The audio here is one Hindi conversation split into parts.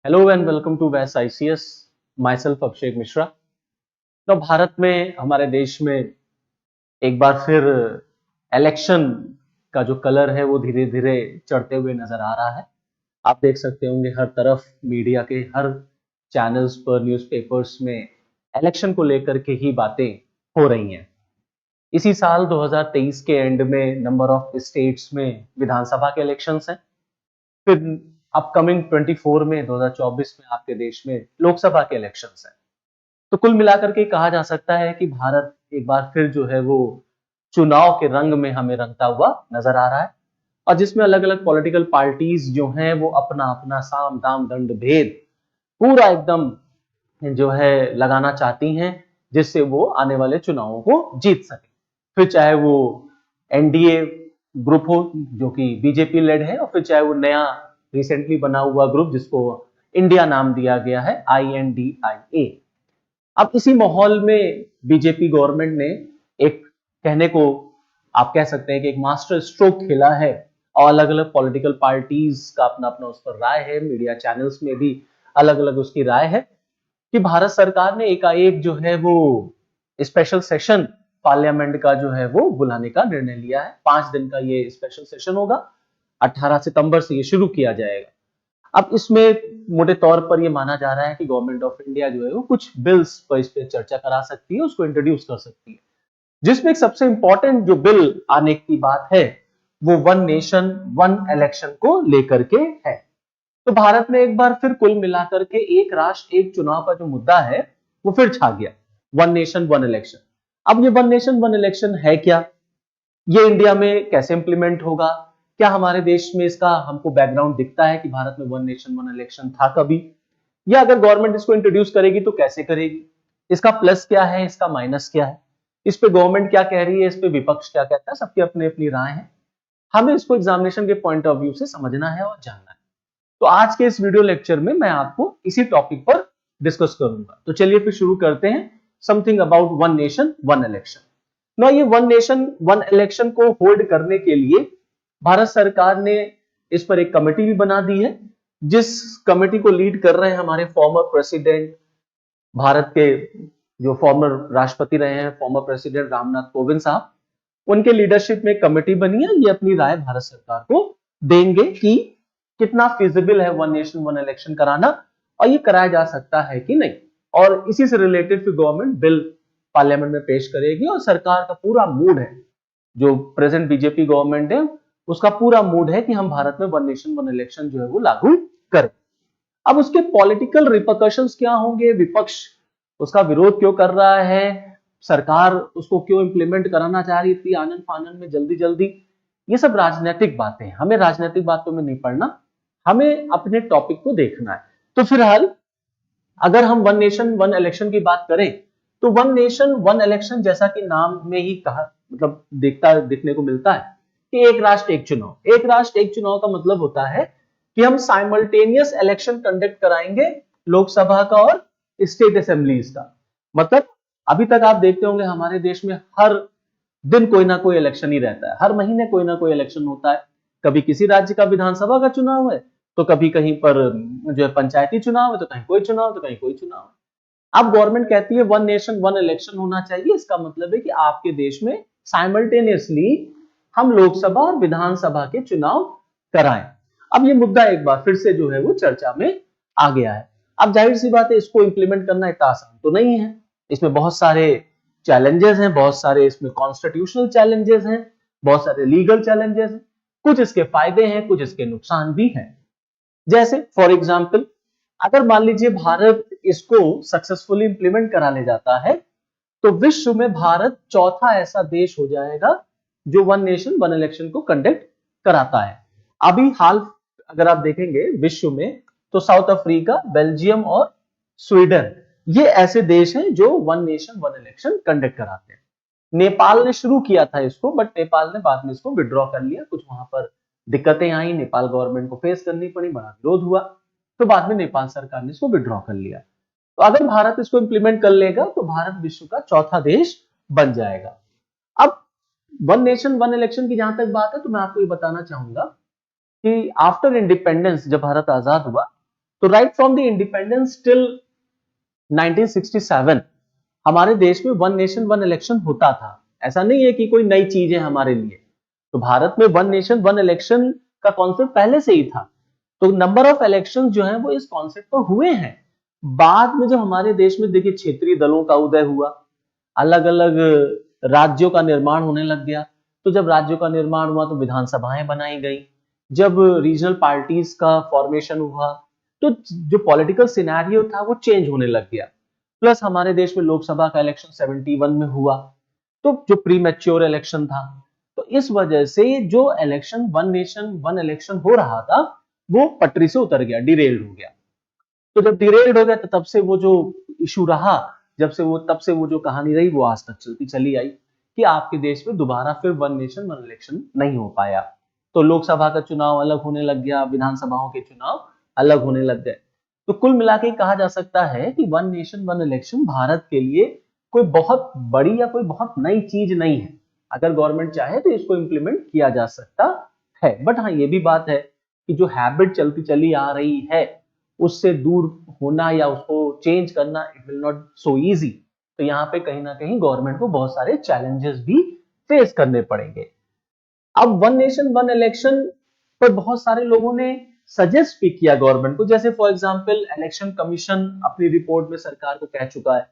हेलो एंड वेलकम टू वैस ICS. My self Abhishek Mishra. तो भारत में, हमारे देश में एक बार फिर इलेक्शन का जो कलर है वो धीरे धीरे चढ़ते हुए नजर आ रहा है। आप देख सकते होंगे हर तरफ मीडिया के हर चैनल्स पर, न्यूज़पेपर्स में इलेक्शन को लेकर के ही बातें हो रही हैं। इसी साल 2023 के एंड में नंबर ऑफ स्टेट्स में विधानसभा के इलेक्शंस हैं। फिर अपकमिंग 24 में 2024 में आपके देश में लोकसभा के इलेक्शंस हैं। तो कुल मिलाकर के कहा जा सकता है कि भारत एक बार फिर जो है वो चुनाव के रंग में हमें रंगता हुआ नजर आ रहा है, और जिसमें अलग अलग पॉलिटिकल पार्टीज जो हैं वो अपना अपना साम दाम दंड भेद पूरा एकदम जो है लगाना चाहती हैं, जिससे वो आने वाले चुनावों को जीत सके। फिर चाहे वो एनडीए ग्रुप हो जो कि बीजेपी लेड है, और फिर चाहे वो नया रिसेंटली बना हुआ ग्रुप जिसको इंडिया नाम दिया गया है, INDIA। अब इसी माहौल में बीजेपी गवर्नमेंट ने एक, कहने को आप कह सकते हैं कि एक मास्टर स्ट्रोक खेला है, और अलग अलग पॉलिटिकल पार्टीज का अपना अपना उस पर राय है, मीडिया चैनल्स में भी अलग अलग उसकी राय है कि भारत सरकार ने एकाएक जो है वो स्पेशल सेशन पार्लियामेंट का जो है वो बुलाने का निर्णय लिया है। 5 दिन का ये स्पेशल सेशन होगा, 18 सितंबर से ये शुरू किया जाएगा। अब इसमें मोटे तौर पर ये माना जा रहा है कि गवर्नमेंट ऑफ इंडिया जो है वो कुछ बिल्स पर इस पे चर्चा करा सकती है, उसको इंट्रोड्यूस कर सकती है, जिसमें एक सबसे इंपॉर्टेंट जो बिल आने की बात है वो वन नेशन वन इलेक्शन को लेकर के है। तो भारत में एक बार फिर कुल मिलाकर के एक राष्ट्र एक चुनाव का जो मुद्दा है वो फिर छा गया, वन नेशन वन इलेक्शन। अब ये वन नेशन वन इलेक्शन है क्या, ये इंडिया में कैसे इंप्लीमेंट होगा, क्या हमारे देश में इसका हमको बैकग्राउंड दिखता है कि भारत में वन नेशन वन इलेक्शन था कभी, या अगर गवर्नमेंट इसको इंट्रोड्यूस करेगी तो कैसे करेगी, इसका प्लस क्या है, इसका माइनस क्या है, इस पे गवर्नमेंट क्या कह रही है, इस पे विपक्ष क्या कहता है, सबकी अपनी अपनी राय है। हमें इसको एग्जामिनेशन के पॉइंट ऑफ व्यू से समझना है और जानना है। तो आज के इस वीडियो लेक्चर में मैं आपको इसी टॉपिक पर डिस्कस करूंगा। तो चलिए फिर शुरू करते हैं, something about one nation one election. ना ये वन नेशन वन इलेक्शन को होल्ड करने के लिए भारत सरकार ने इस पर एक कमेटी भी बना दी है, जिस कमेटी को लीड कर रहे हैं हमारे फॉर्मर प्रेसिडेंट, भारत के जो फॉर्मर राष्ट्रपति रहे हैं, फॉर्मर प्रेसिडेंट रामनाथ कोविंद साहब। उनके लीडरशिप में कमेटी बनी है, ये अपनी राय भारत सरकार को देंगे कि कितना फिजिबल है वन नेशन वन इलेक्शन कराना, और ये कराया जा सकता है कि नहीं। और इसी से रिलेटेड फिर गवर्नमेंट बिल पार्लियामेंट में पेश करेगी, और सरकार का पूरा मूड है, जो प्रेजेंट बीजेपी गवर्नमेंट है उसका पूरा मूड है कि हम भारत में वन नेशन वन इलेक्शन जो है वो लागू करें। अब उसके पॉलिटिकल रिपरकशंस क्या होंगे, विपक्ष उसका विरोध क्यों कर रहा है, सरकार उसको क्यों इंप्लीमेंट कराना चाह रही थी आनन फानन में जल्दी जल्दी, ये सब राजनीतिक बातें हैं। हमें राजनीतिक बातों में नहीं पढ़ना, हमें अपने टॉपिक को देखना है। तो फिलहाल अगर हम वन नेशन वन इलेक्शन की बात करें, तो वन नेशन वन इलेक्शन जैसा कि नाम में ही कहा, मतलब दिखने को मिलता है कि एक राष्ट्र एक चुनाव। एक राष्ट्र एक चुनाव का मतलब होता है कि हम साइमल्टेनियस इलेक्शन कंडक्ट कराएंगे, लोकसभा का और स्टेट असेंबलीज का। मतलब अभी तक आप देखते होंगे हमारे देश में हर दिन कोई ना कोई इलेक्शन ही रहता है, हर महीने कोई ना कोई इलेक्शन होता है। कभी किसी राज्य का विधानसभा का चुनाव है, तो कभी कहीं पर जो है पंचायती चुनाव है, तो कहीं कोई चुनाव, तो कहीं कोई चुनाव है। अब गवर्नमेंट कहती है वन नेशन वन इलेक्शन होना चाहिए, इसका मतलब है कि आपके देश में साइमल्टेनियसली हम लोकसभा और विधानसभा के चुनाव कराएं। अब ये मुद्दा एक बार फिर से जो है वो चर्चा में आ गया है। अब जाहिर सी बात है, इसको इंप्लीमेंट करना इतना आसान तो नहीं है, इसमें बहुत सारे चैलेंजेस हैं, बहुत सारे इसमें कॉन्स्टिट्यूशनल चैलेंजेस हैं, बहुत सारे लीगल चैलेंजेस हैं, कुछ इसके फायदे हैं, कुछ इसके नुकसान भी हैं। जैसे फॉर एग्जाम्पल, अगर मान लीजिए भारत इसको सक्सेसफुली इंप्लीमेंट करा ले जाता है, तो विश्व में भारत चौथा ऐसा देश हो जाएगा जो वन नेशन वन इलेक्शन को कंडक्ट कराता है। अभी हाल अगर आप देखेंगे विश्व में, तो साउथ अफ्रीका, बेल्जियम और स्वीडन, ये ऐसे देश हैं जो one nation one election conduct कराते हैं। नेपाल ने शुरू किया था इसको, बट नेपाल ने बाद में इसको विड्रॉ कर लिया। कुछ वहां पर दिक्कतें आई, नेपाल गवर्नमेंट को फेस करनी पड़ी, बड़ा विरोध हुआ, तो बाद में नेपाल सरकार ने इसको विड्रॉ कर लिया। तो अगर भारत इसको इंप्लीमेंट कर लेगा तो भारत विश्व का चौथा देश बन जाएगा। अब वन नेशन वन इलेक्शन की जहां तक बात है, तो मैं आपको ये बताना चाहूंगा कि आफ्टर इंडिपेंडेंस, जब भारत आजाद हुआ, तो right from the independence till 1967 हमारे देश में वन नेशन वन इलेक्शन होता था। ऐसा नहीं है कि कोई नई चीज है हमारे लिए। तो भारत में वन नेशन वन इलेक्शन का कॉन्सेप्ट पहले से ही था। तो नंबर ऑफ इलेक्शन जो है वो इस कॉन्सेप्ट पर हुए हैं। बाद में जब हमारे देश में देखिए क्षेत्रीय दलों का उदय हुआ, अलग अलग राज्यों का निर्माण होने लग गया। तो जब राज्यों का निर्माण हुआ तो विधानसभाएं बनाई गई। जब रीजनल पार्टीज का फॉर्मेशन हुआ तो जो पॉलिटिकल सिनेरियो था वो चेंज होने लग गया। प्लस हमारे देश में लोकसभा का इलेक्शन 71 में हुआ, तो जो प्री मैच्योर इलेक्शन था। तो इस वजह से जो election one nation one election हो रहा था वो पटरी से उतर गया, डिरेल्ड हो गया। तो जब डिरेल्ड हो गया तो तब से वो जो इशू रहा, तब से वो जो कहानी रही वो आज तक चलती चली आई कि आपके देश में दोबारा फिर वन नेशन वन इलेक्शन नहीं हो पाया। तो लोकसभा का चुनाव अलग होने लग गया, विधानसभाओं के चुनाव अलग होने लग गए। तो कुल मिला के कहा जा सकता है कि one nation one election Bharat के लिए कोई बहुत बड़ी या कोई बहुत नई चीज नहीं है। अगर गवर्नमेंट चाहे तो इसको इंप्लीमेंट किया जा सकता है। बट हाँ, ये भी बात है कि जो हैबिट चलती चली आ रही है उससे दूर होना या उसको चेंज करना it will not so easy. तो यहाँ पे कहीं ना कहीं गवर्नमेंट को बहुत सारे चैलेंजेस भी फेस करने पड़ेंगे। अब वन नेशन वन इलेक्शन पर बहुत सारे लोगों ने सजेस्ट भी किया गवर्नमेंट को। जैसे फॉर एग्जांपल इलेक्शन कमीशन अपनी रिपोर्ट में सरकार को कह चुका है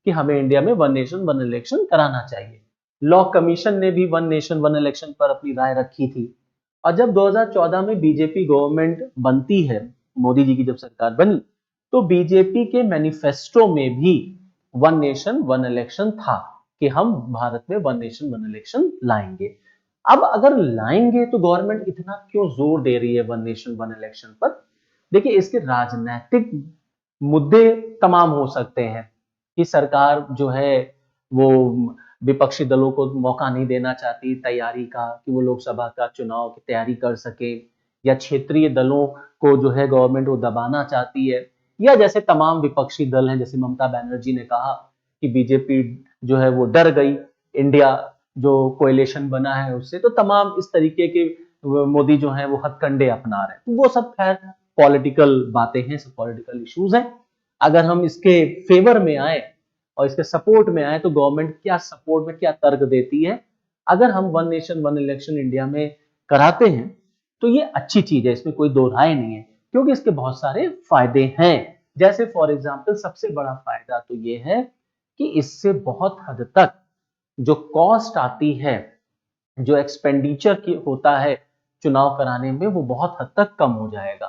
कि हमें इंडिया में वन नेशन वन इलेक्शन कराना चाहिए। लॉ कमीशन ने भी वन नेशन वन इलेक्शन पर अपनी राय रखी थी। और जब 2014 में बीजेपी गवर्नमेंट बनती है, मोदी जी की जब सरकार बनी, तो बीजेपी के मैनिफेस्टो में भी वन नेशन वन इलेक्शन था कि हम भारत में वन नेशन वन इलेक्शन लाएंगे। अब अगर लाएंगे तो गवर्नमेंट इतना क्यों जोर दे रही है वन नेशन वन इलेक्शन पर? देखिए, इसके राजनीतिक मुद्दे तमाम हो सकते हैं कि सरकार जो है वो विपक्षी दलों को मौका नहीं देना चाहती तैयारी का कि वो लोकसभा का चुनाव की तैयारी कर सके, या क्षेत्रीय दलों को जो है गवर्नमेंट वो दबाना चाहती है, या जैसे तमाम विपक्षी दल हैं, जैसे ममता बनर्जी ने कहा कि बीजेपी जो है वो डर गई इंडिया जो कोएलिशन बना है उससे। तो तमाम इस तरीके के मोदी जो है वो हथकंडे अपना रहे हैं। तो वो सब खैर पॉलिटिकल बातें हैं, सब पॉलिटिकल इश्यूज हैं। अगर हम इसके फेवर में आए और इसके सपोर्ट में आए तो गवर्नमेंट क्या सपोर्ट में क्या तर्क देती है। अगर हम one nation one election India में कराते हैं तो ये अच्छी चीज है, इसमें कोई दो राय नहीं है, क्योंकि इसके बहुत सारे फायदे हैं। जैसे फॉर एग्जांपल सबसे बड़ा फायदा तो ये है कि इससे बहुत हद तक जो कॉस्ट आती है, जो एक्सपेंडिचर की होता है चुनाव कराने में, वो बहुत हद तक कम हो जाएगा।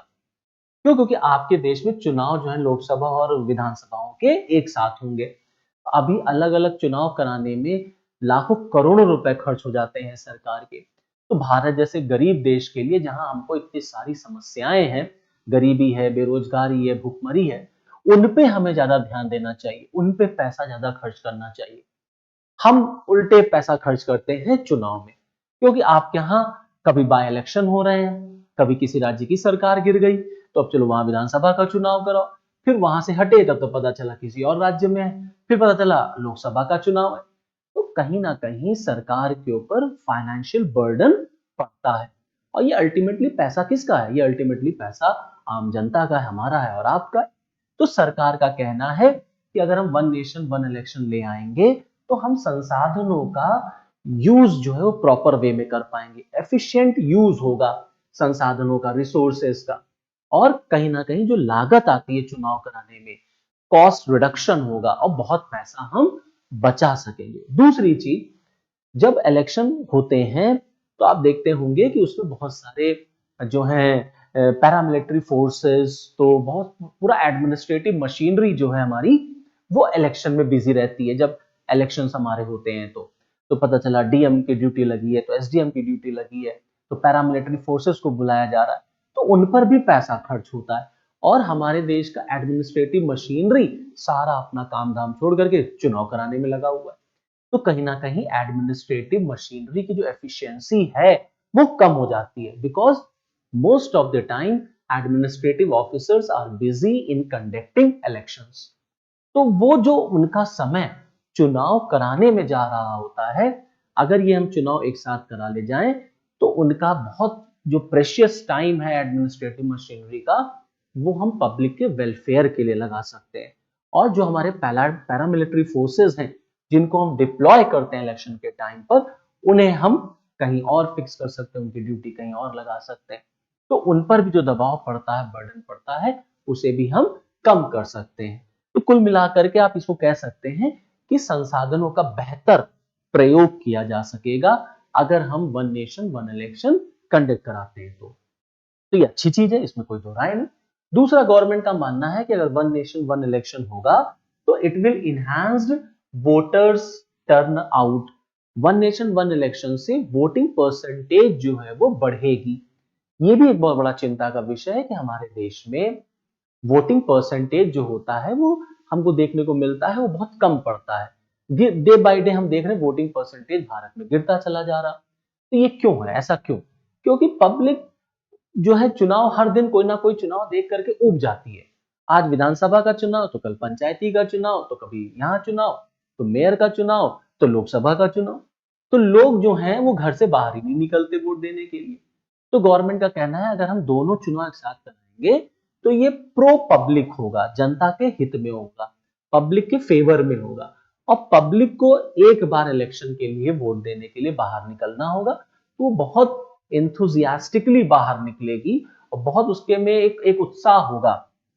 क्यों? क्योंकि आपके देश में चुनाव जो है लोकसभा और विधानसभाओं के एक साथ होंगे। अभी अलग अलग चुनाव कराने में लाखों करोड़ों रुपए खर्च हो जाते हैं सरकार के। तो भारत जैसे गरीब देश के लिए, जहां हमको इतनी सारी समस्याएं हैं, गरीबी है, बेरोजगारी है, भुखमरी है, उन पे हमें ज्यादा ध्यान देना चाहिए, उन पे पैसा ज्यादा खर्च करना चाहिए। हम उल्टे पैसा खर्च करते हैं चुनाव में, क्योंकि आपके यहाँ कभी बाय इलेक्शन हो रहे हैं, कभी किसी राज्य की सरकार गिर गई तो अब चलो वहां विधानसभा का चुनाव कराओ, फिर वहां से हटे तब तो पता चला किसी और राज्य में है, फिर पता चला लोकसभा का चुनाव है। तो कहीं ना कहीं सरकार के ऊपर फाइनेंशियल बर्डन पड़ता है। और ये अल्टीमेटली पैसा किसका है? ये अल्टीमेटली पैसा आम जनता का है, हमारा है और आपका है। तो सरकार का कहना है कि अगर हम वन नेशन वन इलेक्शन ले आएंगे तो हम संसाधनों का यूज जो है वो प्रॉपर वे में कर पाएंगे, एफिशिएंट यूज होगा संसाधनों का, रिसोर्सेस का। और कहीं ना कहीं जो लागत आती है चुनाव कराने में, कॉस्ट रिडक्शन होगा और बहुत पैसा हम बचा सकेंगे। दूसरी चीज, जब इलेक्शन होते हैं तो आप देखते होंगे कि उसमें बहुत सारे जो है पैरामिलिट्री फोर्सेस, तो बहुत पूरा एडमिनिस्ट्रेटिव मशीनरी जो है हमारी वो इलेक्शन में बिजी रहती है। जब इलेक्शंस हमारे होते हैं तो पता चला डीएम की ड्यूटी लगी है तो एसडीएम की ड्यूटी लगी है, तो पैरामिलिट्री फोर्सेस को बुलाया जा रहा है, तो उन पर भी पैसा खर्च होता है। और हमारे देश का एडमिनिस्ट्रेटिव मशीनरी सारा अपना काम धाम छोड़ करके चुनाव कराने में लगा हुआ है। तो कहीं ना कहीं एडमिनिस्ट्रेटिव मशीनरी की जो एफिशिएंसी है वो कम हो जाती है, because most of the time administrative officers are busy in conducting elections. तो वो जो उनका समय चुनाव कराने में जा रहा होता है, अगर ये हम चुनाव एक साथ करा ले जाएं तो उनका बहुत जो प्रेशियस टाइम है एडमिनिस्ट्रेटिव मशीनरी का वो हम पब्लिक के वेलफेयर के लिए लगा सकते हैं। और जो हमारे पैरामिलिट्री फोर्सेस हैं जिनको हम डिप्लॉय करते हैं इलेक्शन के टाइम पर, उन्हें हम कहीं और फिक्स कर सकते हैं, उनकी ड्यूटी कहीं और लगा सकते हैं। तो उन पर भी जो दबाव पड़ता है, बर्डन पड़ता है, उसे भी हम कम कर सकते हैं। तो कुल मिलाकर के आप इसको कह सकते हैं कि संसाधनों का बेहतर प्रयोग किया जा सकेगा अगर हम one nation one election conduct कराते हैं। तो ये अच्छी चीज है, इसमें कोई दो राय नहीं। दूसरा, गवर्नमेंट का मानना है कि अगर वन नेशन वन इलेक्शन होगा तो it will enhanced voters turn out. One nation one election से वोटिंग परसेंटेज जो है वो बढ़ेगी। ये भी एक बहुत बड़ा चिंता का विषय है कि हमारे देश में वोटिंग परसेंटेज जो होता है वो हमको देखने को मिलता है वो बहुत कम पड़ता है। डे बाय डे हम देख रहे हैं वोटिंग परसेंटेज भारत में गिरता चला जा रहा। तो ये क्यों है, ऐसा क्यों? क्योंकि पब्लिक जो है चुनाव हर दिन कोई ना कोई चुनाव देख करके ऊब जाती है। आज विधानसभा का चुनाव तो कल पंचायती का चुनाव, तो कभी यहाँ चुनाव, तो मेयर का चुनाव, तो लोकसभा का चुनाव। तो लोग जो हैं वो घर से बाहर ही नहीं निकलते वोट देने के लिए। तो गवर्नमेंट का कहना है अगर हम दोनों चुनाव एक साथ कराएंगे तो ये प्रो पब्लिक होगा, जनता के हित में होगा, पब्लिक के फेवर में होगा। और पब्लिक को एक बार इलेक्शन के लिए वोट देने के लिए बाहर निकलना होगा, तो वो बहुत एंथुजियास्टिकली बाहर निकलेगी और बहुत उसके में एक उत्साह होगा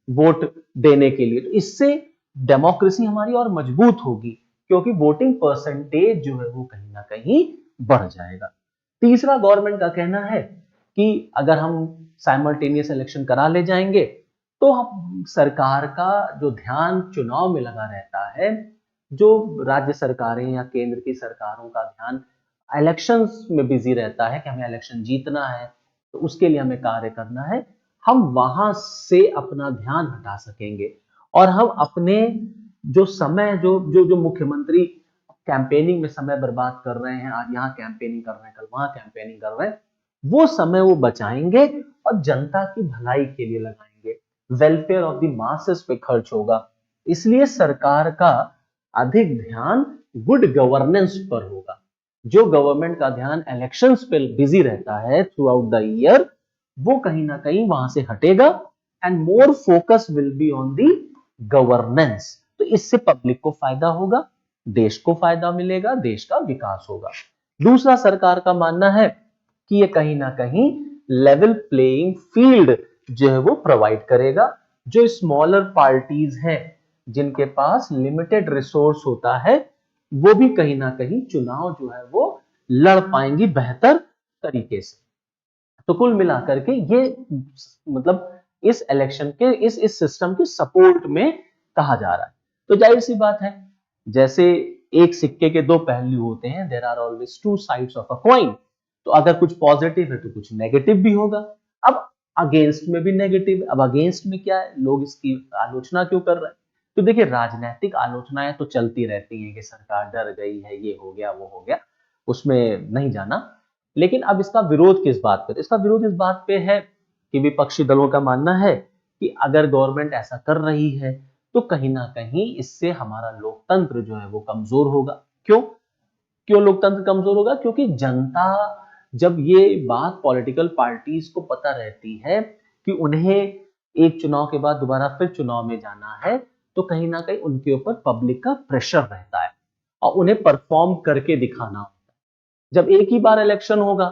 वोट देने के लिए। तो इससे डेमोक्रेसी हमारी और मजबूत होगी, क्योंकि वोटिंग परसेंटेज जो है वो कहीं ना कहीं बढ़ जाएगा। तीसरा, गवर्नमेंट का कहना है कि अगर हम साइमल्टेनियस इलेक्शन करा ले जाएंगे तो हम सरकार का जो ध्यान चुनाव में लगा रहता है, जो राज्य सरकारें या केंद्र की सरकारों का ध्यान इलेक्शंस में बिजी रहता है कि हमें इलेक्शन जीतना है, तो उसके लिए हमें कार्य करना है, हम वहां से अपना ध्यान हटा सकेंगे। और हम अपने जो समय जो जो जो मुख्यमंत्री कैंपेनिंग में समय बर्बाद कर रहे हैं, आज यहाँ कैंपेनिंग कर रहे हैं, कल वहां कैंपेनिंग कर रहे हैं, वो समय वो बचाएंगे और जनता की भलाई के लिए लगाएंगे, वेलफेयर ऑफ द मासेस पे खर्च होगा। इसलिए सरकार का अधिक ध्यान गुड गवर्नेंस पर होगा। जो गवर्नमेंट का ध्यान इलेक्शंस पे बिजी रहता है थ्रू आउट द ईयर, वो कहीं ना कहीं वहां से हटेगा and more focus will be on the governance. तो इससे पब्लिक को फायदा होगा, देश को फायदा मिलेगा, देश का विकास होगा। दूसरा, सरकार का मानना है कि ये कहीं ना कहीं लेवल प्लेइंग फील्ड जो है वो प्रोवाइड करेगा। जो स्मॉलर पार्टीज हैं जिनके पास लिमिटेड रिसोर्स होता है, वो भी कहीं ना कहीं चुनाव जो है वो लड़ पाएंगी बेहतर तरीके से। तो कुल मिलाकर के ये मतलब इस इलेक्शन के इस सिस्टम के सपोर्ट में कहा जा रहा है। तो जाहिर सी बात है, जैसे एक सिक्के के दो पहलू होते हैं, there are always two sides of a coin. तो अगर कुछ पॉजिटिव है तो कुछ नेगेटिव भी होगा। अब अगेंस्ट में भी नेगेटिव, अब अगेंस्ट में क्या है, लोग इसकी आलोचना क्यों कर रहे हैं? तो देखिए, राजनीतिक आलोचनाएं तो चलती रहती हैं कि सरकार डर गई है, ये हो गया वो हो गया, उसमें नहीं जाना। लेकिन अब इसका विरोध किस बात पे? इसका विरोध इस बात पे है कि विपक्षी दलों का मानना है कि अगर गवर्नमेंट ऐसा कर रही है तो कहीं ना कहीं इससे हमारा लोकतंत्र जो है वो कमजोर होगा। क्यों क्यों लोकतंत्र कमजोर होगा? क्योंकि जनता, जब ये बात पॉलिटिकल पार्टीज को पता रहती है कि उन्हें एक चुनाव के बाद दोबारा फिर चुनाव में जाना है, तो कहीं ना कहीं उनके ऊपर पब्लिक का प्रेशर रहता है और उन्हें परफॉर्म करके दिखाना होता है। जब एक ही बार इलेक्शन होगा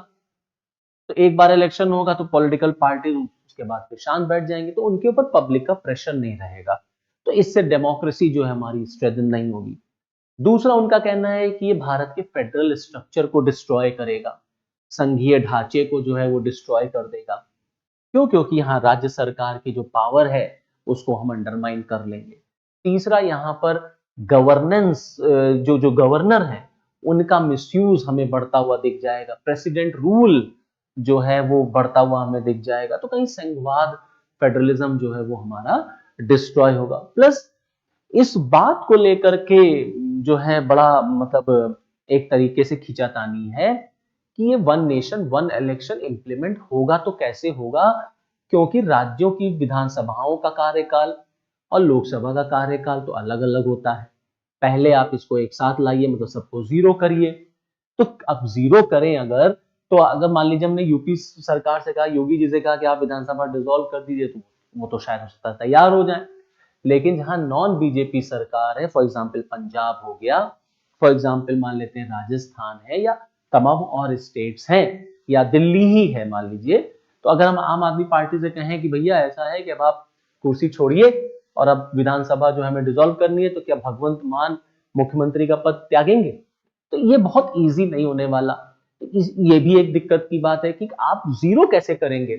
तो एक बार इलेक्शन होगा तो पॉलिटिकल पार्टी उसके बाद फिर शांत बैठ जाएंगे, तो उनके ऊपर पब्लिक का प्रेशर नहीं रहेगा। तो इससे डेमोक्रेसी जो है हमारी स्ट्रेंथन नहीं होगी। दूसरा, उनका कहना है कि ये भारत के फेडरल स्ट्रक्चर को डिस्ट्रॉय करेगा, संघीय ढांचे को जो है वो डिस्ट्रॉय कर देगा। क्यों? क्योंकि यहाँ राज्य सरकार की जो पावर है उसको हम अंडरमाइन कर लेंगे। तीसरा, यहाँ पर गवर्नेंस, जो जो गवर्नर है उनका मिसयूज हमें बढ़ता हुआ दिख जाएगा, प्रेसिडेंट रूल जो है वो बढ़ता हुआ हमें दिख जाएगा। तो कहीं संघवाद, फेडरलिज्म जो है वो हमारा डिस्ट्रॉय होगा। प्लस इस बात को लेकर के जो है बड़ा मतलब एक तरीके से खींचातानी है कि ये one nation one election implement होगा तो कैसे होगा, क्योंकि राज्यों की विधानसभाओं का कार्यकाल और लोकसभा का कार्यकाल तो अलग अलग होता है। पहले आप इसको एक साथ लाइए, मतलब सबको जीरो करिए। तो अब जीरो करें अगर मान लीजिए हमने यूपी सरकार से कहा, योगी जी से कहा कि आप विधानसभा डिसॉल्व कर दीजिए, तो वो तो शायद हो सकता है तैयार हो जाए। लेकिन जहां नॉन बीजेपी सरकार है, फॉर एग्जाम्पल पंजाब हो गया, फॉर एग्जाम्पल मान लेते हैं राजस्थान है, या तमाम और स्टेट्स हैं, या दिल्ली ही है मान लीजिए, तो अगर हम आम आदमी पार्टी से कहें कि भैया ऐसा है कि अब आप कुर्सी छोड़िए और अब विधानसभा जो हमें डिसॉल्व करनी है, तो क्या भगवंत मान मुख्यमंत्री का पद त्यागेंगे? तो ये बहुत इजी नहीं होने वाला। ये भी एक दिक्कत की बात है कि आप जीरो कैसे करेंगे,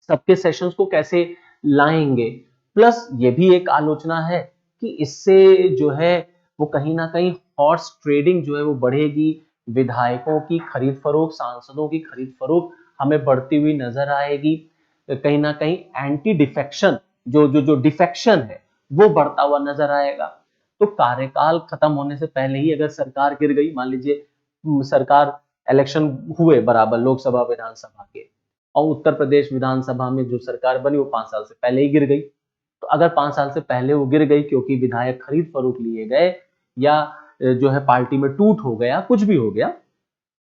सबके सेशंस को कैसे लाएंगे। प्लस ये भी एक आलोचना है कि इससे जो है वो कहीं ना कहीं हॉर्स ट्रेडिंग जो है वो बढ़ेगी, विधायकों की खरीद फरोख्त, सांसदों की खरीद फरोख्त हमें बढ़ती हुई नजर आएगी। कहीं ना कहीं एंटी डिफेक्शन जो डिफेक्शन है वो बढ़ता हुआ नजर आएगा। तो कार्यकाल खत्म होने से पहले ही अगर सरकार गिर गई, मान लीजिए सरकार इलेक्शन हुए बराबर लोकसभा विधानसभा के, और उत्तर प्रदेश विधानसभा में जो सरकार बनी वो 5 साल से पहले ही गिर गई, तो अगर 5 साल से पहले वो गिर गई क्योंकि विधायक खरीद फरोख्त लिए गए, या जो है पार्टी में टूट हो गया, कुछ भी हो गया,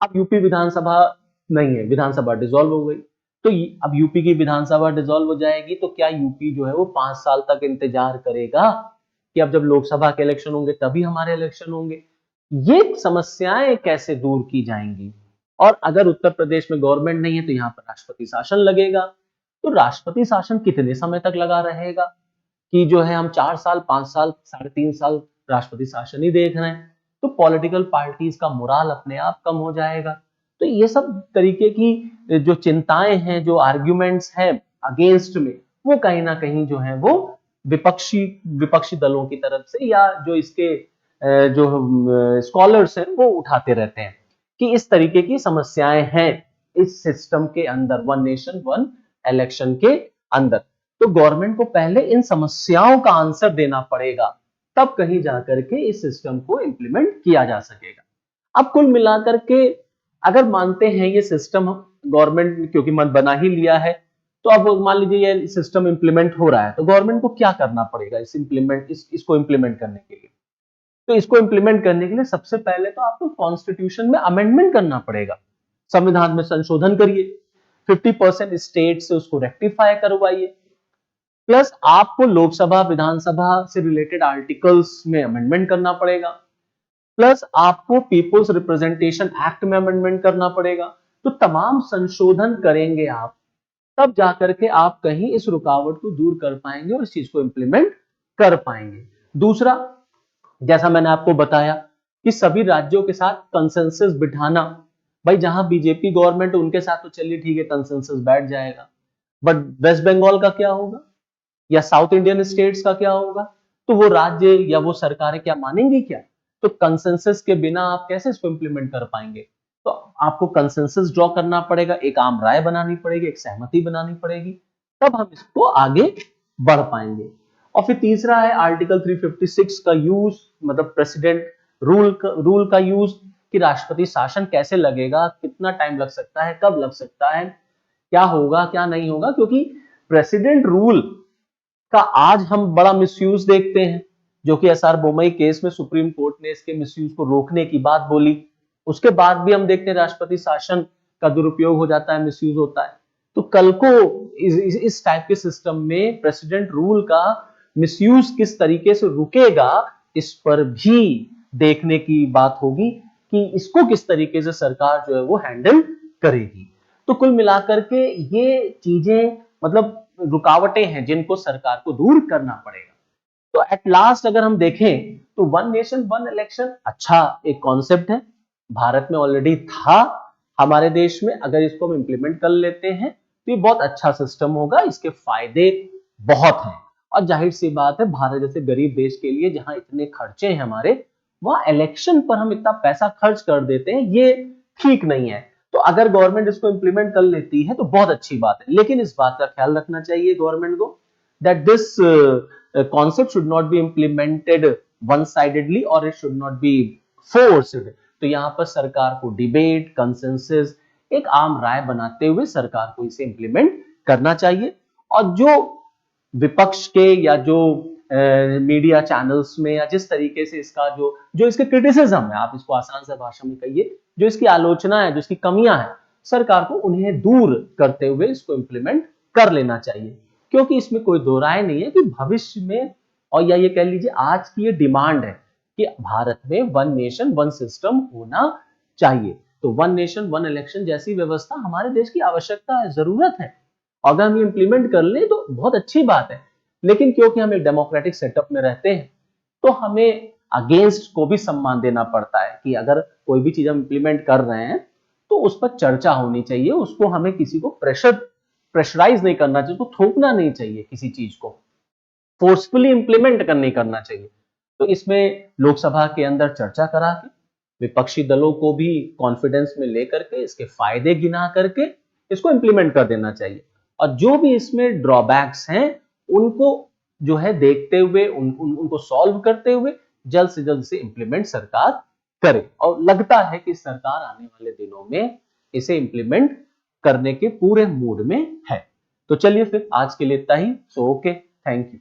अब यूपी विधानसभा नहीं है, विधानसभा डिसॉल्व हो गई, तो अब यूपी की विधानसभा डिसॉल्व हो जाएगी, तो क्या यूपी जो है वो 5 साल तक इंतजार करेगा कि अब जब लोकसभा के इलेक्शन होंगे तभी हमारे इलेक्शन होंगे? ये समस्याएं कैसे दूर की जाएंगी? और अगर उत्तर प्रदेश में गवर्नमेंट नहीं है तो यहाँ पर राष्ट्रपति शासन लगेगा, तो राष्ट्रपति शासन कितने समय तक लगा रहेगा कि जो है हम 4 साल, 5 साल, 3.5 साल राष्ट्रपति शासन ही देख रहे हैं, तो पॉलिटिकल पार्टीज का मोराल अपने आप कम हो जाएगा। तो ये सब तरीके की जो चिंताएं हैं, जो आर्ग्यूमेंट्स हैं अगेंस्ट में, वो कहीं ना कहीं जो है वो विपक्षी दलों की तरफ से, या जो इसके जो स्कॉलर्स हैं वो उठाते रहते हैं कि इस तरीके की समस्याएं हैं इस सिस्टम के अंदर, वन नेशन वन इलेक्शन के अंदर। तो गवर्नमेंट को पहले इन समस्याओं का आंसर देना पड़ेगा, तब कहीं जाकर के इस सिस्टम को इंप्लीमेंट किया जा सकेगा। अब कुल मिलाकर के अगर मानते हैं ये सिस्टम गवर्नमेंट क्योंकि मन बना ही लिया है, तो अब मान लीजिए ये सिस्टम इंप्लीमेंट हो रहा है, तो गवर्नमेंट को क्या करना पड़ेगा इसको इंप्लीमेंट करने के लिए? तो इसको इंप्लीमेंट करने के लिए सबसे पहले तो आपको कॉन्स्टिट्यूशन में अमेंडमेंट करना पड़ेगा, संविधान में संशोधन करिए, 50% स्टेट से उसको रेक्टिफाई करवाइए, प्लस आपको लोकसभा विधानसभा से रिलेटेड आर्टिकल्स में अमेंडमेंट करना पड़ेगा, प्लस आपको पीपुल्स रिप्रेजेंटेशन एक्ट में अमेंडमेंट करना पड़ेगा। तो तमाम संशोधन करेंगे आप, तब जाकर के आप कहीं इस रुकावट को दूर कर पाएंगे और इस चीज को इंप्लीमेंट कर पाएंगे। दूसरा, जैसा मैंने आपको बताया कि सभी राज्यों के साथ कंसेंसस बिठाना, भाई जहां बीजेपी गवर्नमेंट उनके साथ तो चलिए ठीक है कंसेंसस बैठ जाएगा, बट वेस्ट बंगाल का क्या होगा या साउथ इंडियन स्टेट्स का क्या होगा? तो वो राज्य या वो सरकारें क्या मानेंगी क्या? तो कंसेंसस के बिना आप कैसे इसको इंप्लीमेंट कर पाएंगे? तो आपको कंसेंसस ड्रॉ करना पड़ेगा, एक आम राय बनानी पड़ेगी, एक सहमति बनानी पड़ेगी, तब हम इसको आगे बढ़ पाएंगे। और फिर तीसरा है आर्टिकल 356 का यूज, मतलब प्रेसिडेंट रूल का यूज, कि राष्ट्रपति शासन कैसे लगेगा, कितना टाइम लग सकता है, कब लग सकता है, क्या होगा क्या नहीं होगा, क्योंकि प्रेसिडेंट रूल का आज हम बड़ा मिसयूज देखते हैं, जो कि एसआर बोमई केस में सुप्रीम कोर्ट ने इसके मिसयूज को रोकने की बात बोली। उसके बाद भी हम देखते हैं राष्ट्रपति शासन का दुरुपयोग हो जाता है, मिसयूज होता है। तो कल को इस टाइप के सिस्टम में प्रेसिडेंट रूल का मिसयूज किस तरीके से रुकेगा, इस पर भी देखने की बात होगी कि इसको किस तरीके से सरकार जो है वो हैंडल करेगी। तो कुल मिलाकर के ये चीजें, मतलब रुकावटें हैं जिनको सरकार को दूर करना पड़ेगा। तो एट लास्ट अगर हम देखें तो वन नेशन वन इलेक्शन अच्छा एक कॉन्सेप्ट है, भारत में ऑलरेडी था, हमारे देश में अगर इसको हम इंप्लीमेंट कर लेते हैं तो ये बहुत अच्छा सिस्टम होगा, इसके फायदे बहुत हैं। और जाहिर सी बात है भारत जैसे गरीब देश के लिए जहां इतने खर्चे हैं हमारे, वहां इलेक्शन पर हम इतना पैसा खर्च कर देते हैं, ये ठीक नहीं है। तो अगर गवर्नमेंट इसको इंप्लीमेंट कर लेती है तो बहुत अच्छी बात है, लेकिन इस बात का ख्याल रखना चाहिए गवर्नमेंट को that this concept should not be implemented one sidedly or it should not be forced। तो यहाँ पर सरकार को डिबेट, कंसेंसस, एक आम राय बनाते हुए सरकार को इसे इंप्लीमेंट करना चाहिए। और जो विपक्ष के या जो मीडिया चैनल्स में या जिस तरीके से इसका जो इसके क्रिटिसिज्म है, आप इसको आसान से भाषा में कहिए, जो इसकी आलोचना है, जो इसकी कमियां हैं, सरकार को उन्हें दूर करते हुए इसको इंप्लीमेंट कर लेना चाहिए। क्योंकि इसमें कोई दो राय नहीं है कि भविष्य में, और या ये कह लीजिए आज की ये डिमांड है कि भारत में वन नेशन वन सिस्टम होना चाहिए। तो वन नेशन वन इलेक्शन जैसी व्यवस्था हमारे देश की आवश्यकता है, जरूरत है। अगर हम इंप्लीमेंट कर लें तो बहुत अच्छी बात है, लेकिन क्योंकि हम एक डेमोक्रेटिक सेटअप में रहते हैं तो हमें अगेंस्ट को भी सम्मान देना पड़ता है कि अगर कोई भी चीज हम इंप्लीमेंट कर रहे हैं तो उस पर चर्चा होनी चाहिए, उसको हमें किसी को प्रेशराइज नहीं करना चाहिए, उसको थोपना नहीं चाहिए, किसी चीज को फोर्सफुली इंप्लीमेंट नहीं करना चाहिए। तो इसमें लोकसभा के अंदर चर्चा करा के विपक्षी दलों को भी कॉन्फिडेंस में लेकर के इसके फायदे गिना करके इसको इंप्लीमेंट कर देना चाहिए, और जो भी इसमें ड्रॉबैक्स हैं उनको जो है देखते हुए उनको सॉल्व करते हुए जल्द से जल्द से इंप्लीमेंट सरकार करे। और लगता है कि सरकार आने वाले दिनों में इसे इंप्लीमेंट करने के पूरे मूड में है। तो चलिए फिर आज के लिए इतना ही। So okay, thank you.